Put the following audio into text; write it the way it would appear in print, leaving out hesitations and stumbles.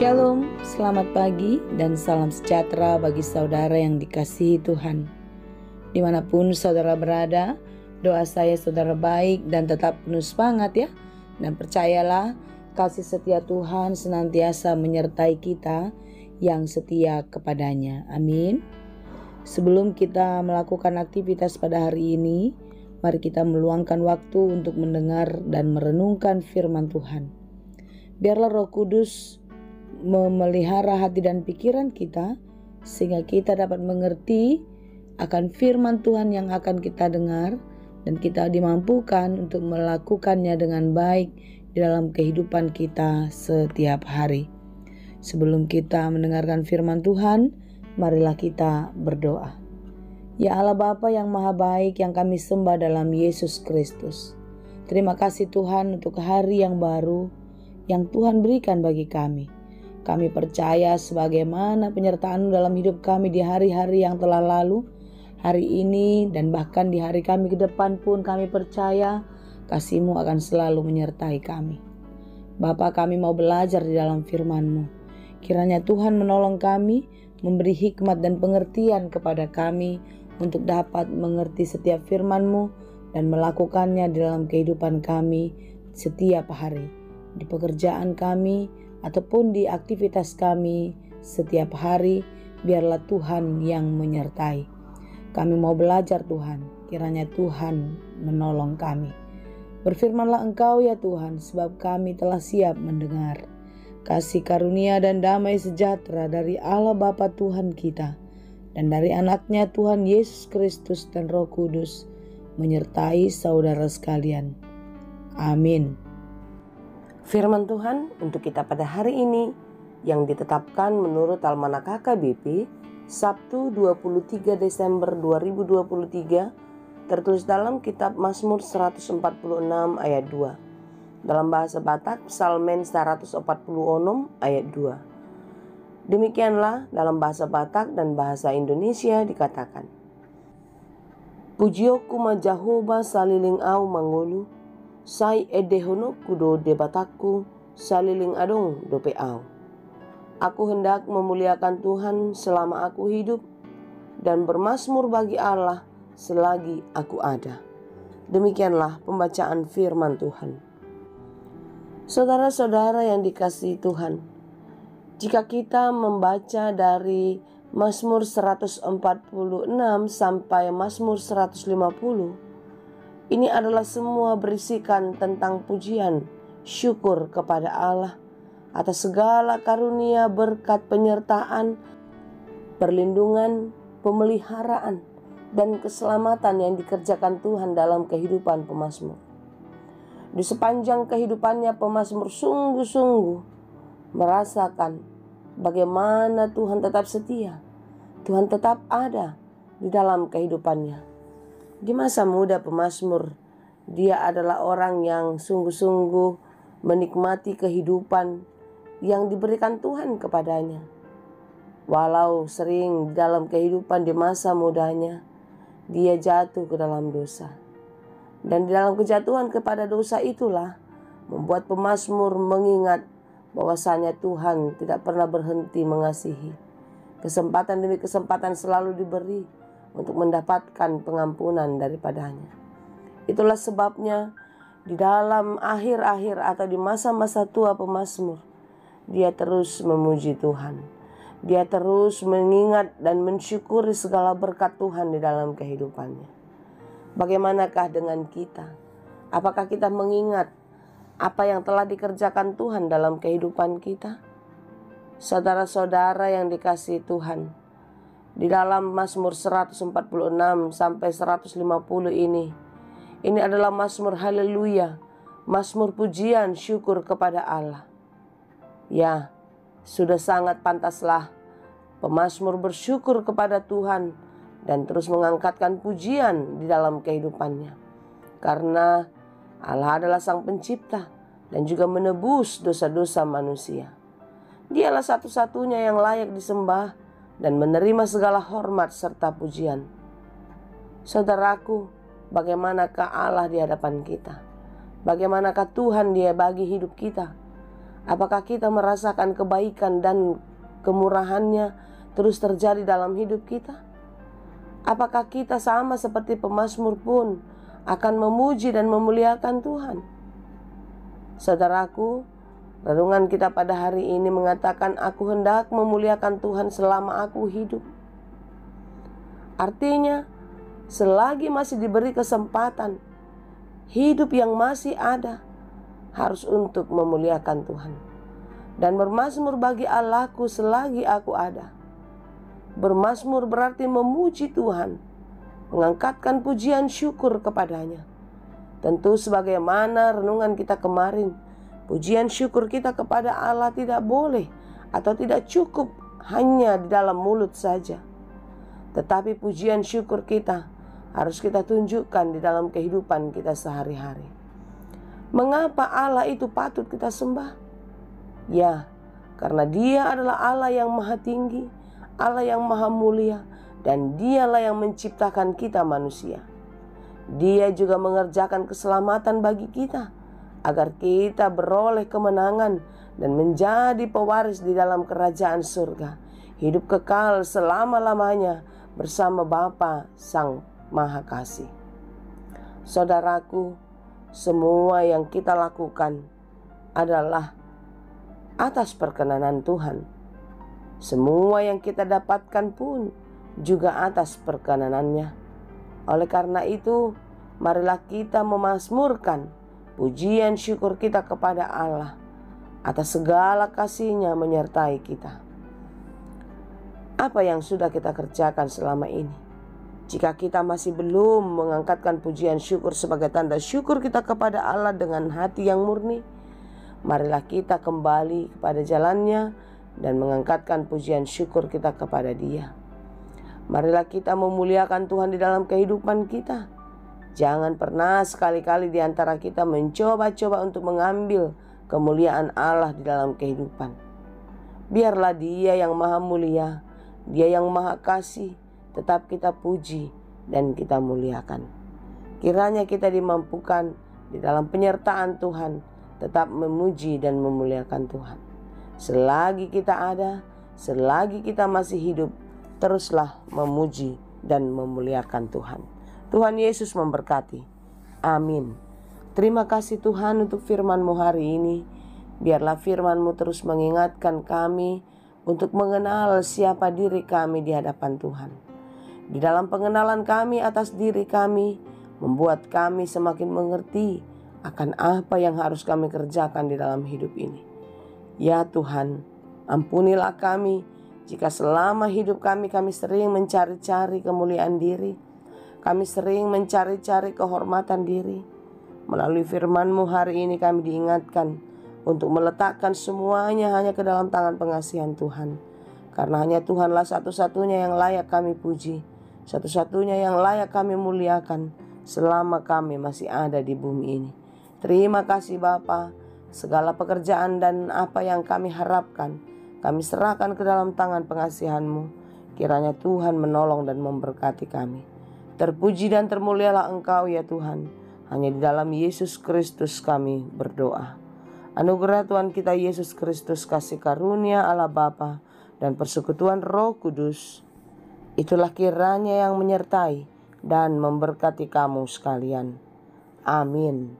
Shalom, selamat pagi dan salam sejahtera bagi saudara yang dikasihi Tuhan. Dimanapun saudara berada, doa saya saudara baik dan tetap penuh semangat ya. Dan percayalah kasih setia Tuhan senantiasa menyertai kita yang setia kepadanya. Amin. Sebelum kita melakukan aktivitas pada hari ini, mari kita meluangkan waktu untuk mendengar dan merenungkan firman Tuhan. Biarlah Roh Kudus memelihara hati dan pikiran kita sehingga kita dapat mengerti akan firman Tuhan yang akan kita dengar dan kita dimampukan untuk melakukannya dengan baik di dalam kehidupan kita setiap hari. Sebelum kita mendengarkan firman Tuhan, marilah kita berdoa. Ya Allah Bapa yang maha baik yang kami sembah dalam Yesus Kristus, terima kasih Tuhan untuk hari yang baru yang Tuhan berikan bagi kami. Kami percaya sebagaimana penyertaan dalam hidup kami di hari-hari yang telah lalu, hari ini dan bahkan di hari kami ke depan pun kami percaya kasih-Mu akan selalu menyertai kami. Bapa, kami mau belajar di dalam firman-Mu. Kiranya Tuhan menolong kami, memberi hikmat dan pengertian kepada kami untuk dapat mengerti setiap firman-Mu dan melakukannya di dalam kehidupan kami setiap hari, di pekerjaan kami, ataupun di aktivitas kami setiap hari. Biarlah Tuhan yang menyertai. Kami mau belajar Tuhan, kiranya Tuhan menolong kami. Berfirmanlah Engkau ya Tuhan, sebab kami telah siap mendengar. Kasih karunia dan damai sejahtera dari Allah Bapa Tuhan kita dan dari anaknya Tuhan Yesus Kristus dan Roh Kudus menyertai saudara sekalian. Amin. Firman Tuhan untuk kita pada hari ini yang ditetapkan menurut Almanak KKBP Sabtu 23 Desember 2023 tertulis dalam kitab Mazmur 146 ayat 2. Dalam bahasa Batak Psalmen 146 ayat 2. Demikianlah dalam bahasa Batak dan bahasa Indonesia dikatakan. Pujioku ma Jehovah saliling au mangulu, sai edehono kudo debatakku saliling adong dope au. Aku hendak memuliakan Tuhan selama aku hidup dan bermazmur bagi Allah selagi aku ada. Demikianlah pembacaan firman Tuhan. Saudara-saudara yang dikasihi Tuhan, jika kita membaca dari Mazmur 146 sampai Mazmur 150, ini adalah semua berisikan tentang pujian, syukur kepada Allah atas segala karunia, berkat, penyertaan, perlindungan, pemeliharaan, dan keselamatan yang dikerjakan Tuhan dalam kehidupan pemazmur. Di sepanjang kehidupannya pemazmur sungguh-sungguh merasakan bagaimana Tuhan tetap setia, Tuhan tetap ada di dalam kehidupannya. Di masa muda pemazmur, dia adalah orang yang sungguh-sungguh menikmati kehidupan yang diberikan Tuhan kepadanya. Walau sering dalam kehidupan di masa mudanya, dia jatuh ke dalam dosa. Dan di dalam kejatuhan kepada dosa itulah membuat pemazmur mengingat bahwasanya Tuhan tidak pernah berhenti mengasihi. Kesempatan demi kesempatan selalu diberi untuk mendapatkan pengampunan daripadanya. Itulah sebabnya di dalam akhir-akhir atau di masa-masa tua pemazmur, dia terus memuji Tuhan. Dia terus mengingat dan mensyukuri segala berkat Tuhan di dalam kehidupannya. Bagaimanakah dengan kita? Apakah kita mengingat apa yang telah dikerjakan Tuhan dalam kehidupan kita? Saudara-saudara yang dikasihi Tuhan, di dalam Mazmur 146 sampai 150 ini adalah Mazmur haleluya, Mazmur pujian syukur kepada Allah. Ya, sudah sangat pantaslah pemazmur bersyukur kepada Tuhan dan terus mengangkatkan pujian di dalam kehidupannya. Karena Allah adalah Sang Pencipta dan juga menebus dosa-dosa manusia. Dialah satu-satunya yang layak disembah dan menerima segala hormat serta pujian. Saudaraku, bagaimanakah Allah di hadapan kita? Bagaimanakah Tuhan dia bagi hidup kita? Apakah kita merasakan kebaikan dan kemurahannya terus terjadi dalam hidup kita? Apakah kita sama seperti pemazmur pun akan memuji dan memuliakan Tuhan? Saudaraku, renungan kita pada hari ini mengatakan, aku hendak memuliakan Tuhan selama aku hidup. Artinya, selagi masih diberi kesempatan, hidup yang masih ada harus untuk memuliakan Tuhan. Dan bermazmur bagi Allahku selagi aku ada. Bermazmur berarti memuji Tuhan, mengangkatkan pujian syukur kepadanya. Tentu sebagaimana renungan kita kemarin, pujian syukur kita kepada Allah tidak boleh atau tidak cukup hanya di dalam mulut saja. Tetapi pujian syukur kita harus kita tunjukkan di dalam kehidupan kita sehari-hari. Mengapa Allah itu patut kita sembah? Ya, karena Dia adalah Allah yang maha tinggi, Allah yang maha mulia, dan Dialah yang menciptakan kita manusia. Dia juga mengerjakan keselamatan bagi kita, agar kita beroleh kemenangan dan menjadi pewaris di dalam kerajaan surga, hidup kekal selama-lamanya bersama Bapa Sang Maha Kasih. Saudaraku, semua yang kita lakukan adalah atas perkenanan Tuhan. Semua yang kita dapatkan pun juga atas perkenanannya. Oleh karena itu, marilah kita memazmurkan pujian syukur kita kepada Allah atas segala kasih-Nya menyertai kita. Apa yang sudah kita kerjakan selama ini? Jika kita masih belum mengangkatkan pujian syukur sebagai tanda syukur kita kepada Allah dengan hati yang murni, marilah kita kembali kepada jalannya dan mengangkatkan pujian syukur kita kepada Dia. Marilah kita memuliakan Tuhan di dalam kehidupan kita. Jangan pernah sekali-kali di antara kita mencoba-coba untuk mengambil kemuliaan Allah di dalam kehidupan. Biarlah Dia yang maha mulia, Dia yang maha kasih, tetap kita puji dan kita muliakan. Kiranya kita dimampukan di dalam penyertaan Tuhan, tetap memuji dan memuliakan Tuhan. Selagi kita ada, selagi kita masih hidup, teruslah memuji dan memuliakan Tuhan. Tuhan Yesus memberkati. Amin. Terima kasih Tuhan untuk firman-Mu hari ini. Biarlah firman-Mu terus mengingatkan kami untuk mengenal siapa diri kami di hadapan Tuhan. Di dalam pengenalan kami atas diri kami, membuat kami semakin mengerti akan apa yang harus kami kerjakan di dalam hidup ini. Ya Tuhan, ampunilah kami jika selama hidup kami sering mencari-cari kemuliaan diri. Kami sering mencari-cari kehormatan diri. Melalui firman-Mu hari ini kami diingatkan untuk meletakkan semuanya hanya ke dalam tangan pengasihan Tuhan. Karena hanya Tuhanlah satu-satunya yang layak kami puji, satu-satunya yang layak kami muliakan selama kami masih ada di bumi ini. Terima kasih Bapa. Segala pekerjaan dan apa yang kami harapkan, kami serahkan ke dalam tangan pengasihan-Mu. Kiranya Tuhan menolong dan memberkati kami. Terpuji dan termulialah Engkau ya Tuhan. Hanya di dalam Yesus Kristus kami berdoa. Anugerah Tuhan kita Yesus Kristus, kasih karunia Allah Bapa dan persekutuan Roh Kudus, itulah kiranya yang menyertai dan memberkati kamu sekalian. Amin.